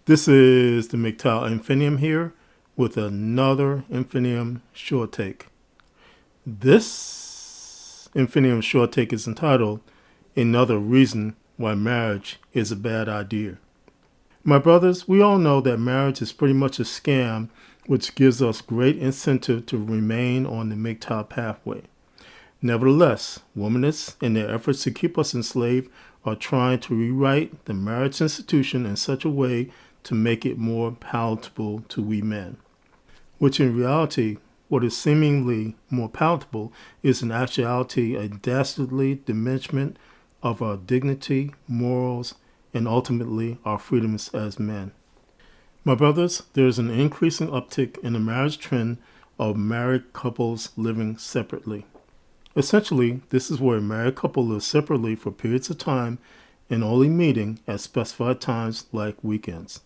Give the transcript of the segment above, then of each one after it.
This is the MGTOW Infinium here with another Infinium short take. This Infinium short take is entitled Another Reason Why Marriage is a Bad Idea. My brothers, we all know that marriage is pretty much a scam, which gives us great incentive to remain on the MGTOW pathway. Nevertheless, womanists, in their efforts to keep us enslaved, are trying to rewrite the marriage institution in such a way to make it more palatable to we men. Which in reality, what is seemingly more palatable is in actuality a dastardly diminishment of our dignity, morals, and ultimately our freedoms as men. My brothers, there is an increasing uptick in the marriage trend of married couples living separately. Essentially, this is where a married couple lives separately for periods of time and only meeting at specified times like weekends.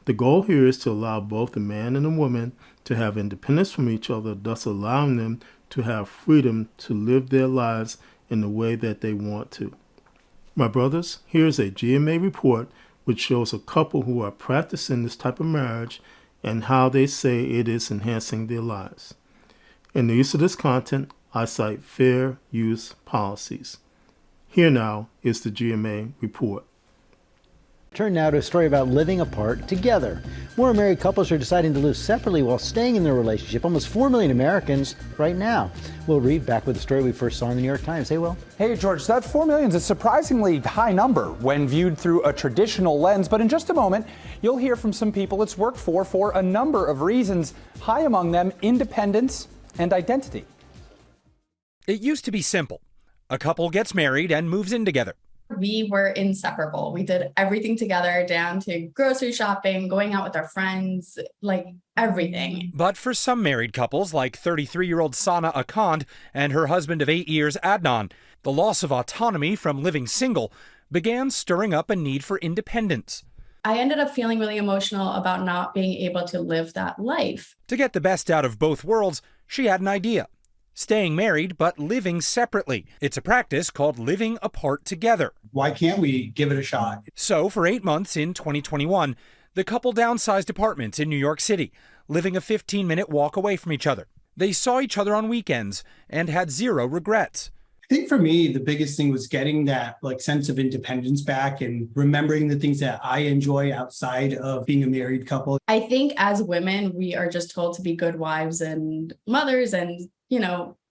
The goal here is to allow both the man and the woman to have independence from each other, thus allowing them to have freedom to live their lives in the way that they want to. My brothers, here's a GMA report which shows a couple who are practicing this type of marriage and how they say it is enhancing their lives. In the use of this content, I cite fair use policies. Here now is the GMA report. Turn now to a story about living apart together. More married couples are deciding to live separately while staying in their relationship. Almost 4 million Americans right now. Will Reed back with the story we first saw in the New York Times. Hey, Will. Hey, George, that 4 million is a surprisingly high number when viewed through a traditional lens. But in just a moment, you'll hear from some people it's worked for a number of reasons. High among them, independence and identity. It used to be simple. A couple gets married and moves in together. We were inseparable. We did everything together, down to grocery shopping, going out with our friends, like everything. But for some married couples, like 33-year-old Sana Akand and her husband of 8 years, Adnan, the loss of autonomy from living single began stirring up a need for independence. I ended up feeling really emotional about not being able to live that life. To get the best out of both worlds, she had an idea. Staying married, but living separately. It's a practice called living apart together. Why can't we give it a shot? So for 8 months in 2021, the couple downsized apartments in New York City, living a 15-minute walk away from each other. They saw each other on weekends and had zero regrets. I think for me, the biggest thing was getting that sense of independence back and remembering the things that I enjoy outside of being a married couple. I think as women, we are just told to be good wives and mothers and,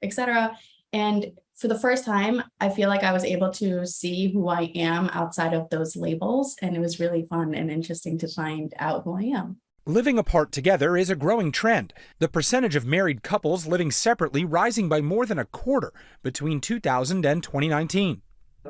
etc. And for the first time, I feel like I was able to see who I am outside of those labels. And it was really fun and interesting to find out who I am. Living apart together is a growing trend. The percentage of married couples living separately rising by more than a quarter between 2000 and 2019.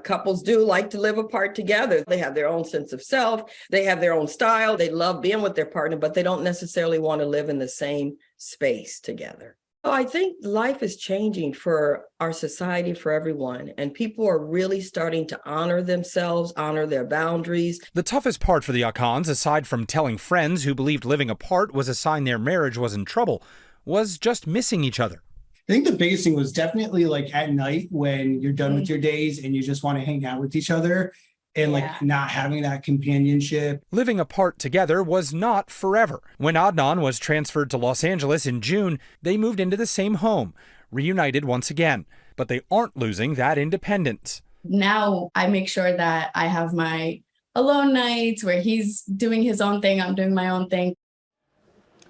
Couples do like to live apart together. They have their own sense of self. They have their own style. They love being with their partner, but they don't necessarily want to live in the same space together. I think life is changing for our society, for everyone, and people are really starting to honor themselves, honor their boundaries. The toughest part for the Akans, aside from telling friends who believed living apart was a sign their marriage was in trouble, was just missing each other. I think the biggest thing was definitely at night when you're done with your days and you just want to hang out with each other and not having that companionship. Living apart together was not forever. When Adnan was transferred to Los Angeles in June, they moved into the same home, reunited once again. But they aren't losing that independence. Now I make sure that I have my alone nights where he's doing his own thing, I'm doing my own thing.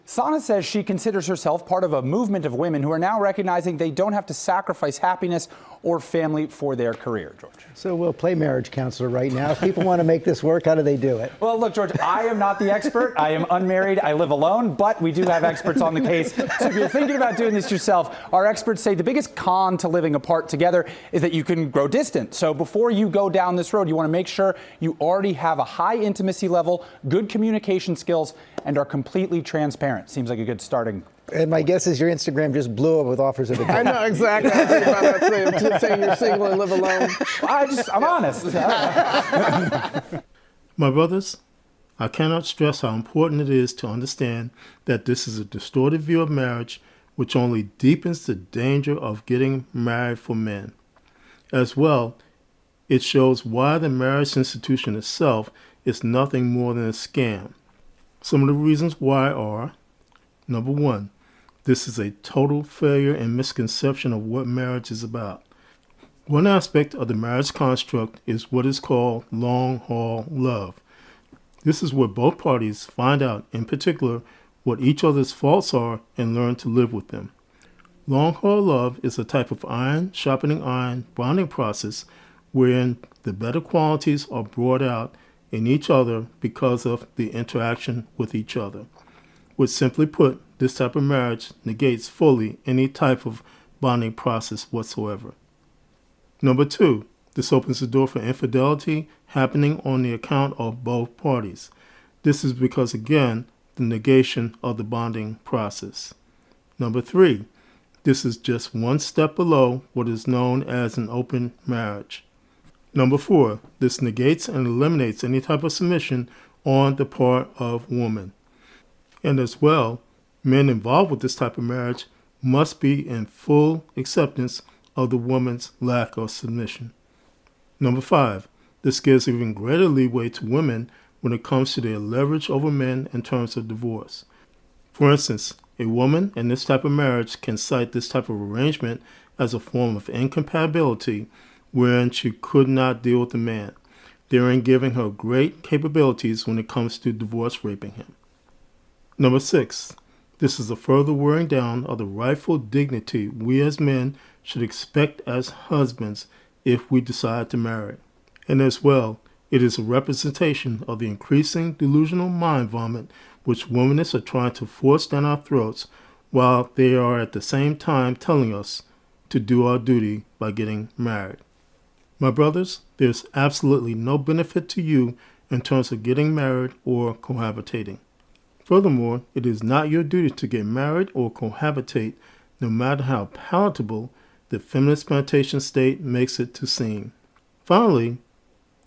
Sana says she considers herself part of a movement of women who are now recognizing they don't have to sacrifice happiness or family for their career, George. So we'll play marriage counselor right now. If people want to make this work, how do they do it? Well, look, George, I am not the expert. I am unmarried. I live alone, but we do have experts on the case. So if you're thinking about doing this yourself, our experts say the biggest con to living apart together is that you can grow distant. So before you go down this road, you want to make sure you already have a high intimacy level, good communication skills, and are completely transparent. Seems like a good starting. And my guess is your Instagram just blew up with offers of a date. I know, exactly. I think about that saying you're single and live alone. I'm honest. My brothers, I cannot stress how important it is to understand that this is a distorted view of marriage which only deepens the danger of getting married for men. As well, it shows why the marriage institution itself is nothing more than a scam. Some of the reasons why are: number one, this is a total failure and misconception of what marriage is about. One aspect of the marriage construct is what is called long-haul love. This is where both parties find out, in particular, what each other's faults are and learn to live with them. Long-haul love is a type of iron sharpening iron bonding process wherein the better qualities are brought out in each other because of the interaction with each other. Which, simply put, this type of marriage negates fully any type of bonding process whatsoever. Number two, this opens the door for infidelity happening on the account of both parties. This is because, again, the negation of the bonding process. Number three, this is just one step below what is known as an open marriage. Number four, this negates and eliminates any type of submission on the part of woman. And as well, men involved with this type of marriage must be in full acceptance of the woman's lack of submission. Number five, this gives even greater leeway to women when it comes to their leverage over men in terms of divorce. For instance, a woman in this type of marriage can cite this type of arrangement as a form of incompatibility wherein she could not deal with the man, therein giving her great capabilities when it comes to divorce raping him. Number six, this is a further wearing down of the rightful dignity we as men should expect as husbands if we decide to marry. And as well, it is a representation of the increasing delusional mind vomit which womanists are trying to force down our throats while they are at the same time telling us to do our duty by getting married. My brothers, there's absolutely no benefit to you in terms of getting married or cohabitating. Furthermore, it is not your duty to get married or cohabitate, no matter how palatable the feminist plantation state makes it to seem. Finally,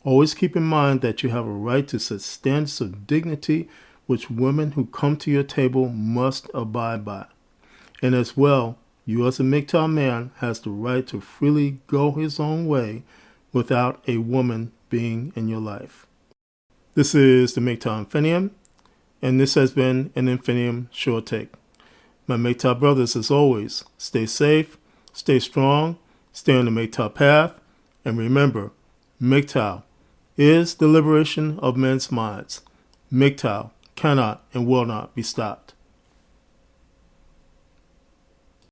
always keep in mind that you have a right to set standards of dignity which women who come to your table must abide by. And as well, you as a MGTOW man has the right to freely go his own way without a woman being in your life. This is the MGTOW Infinium, and this has been an Infinium Short Take. My MGTOW brothers, as always, stay safe, stay strong, stay on the MGTOW path, and remember, MGTOW is the liberation of men's minds. MGTOW cannot and will not be stopped.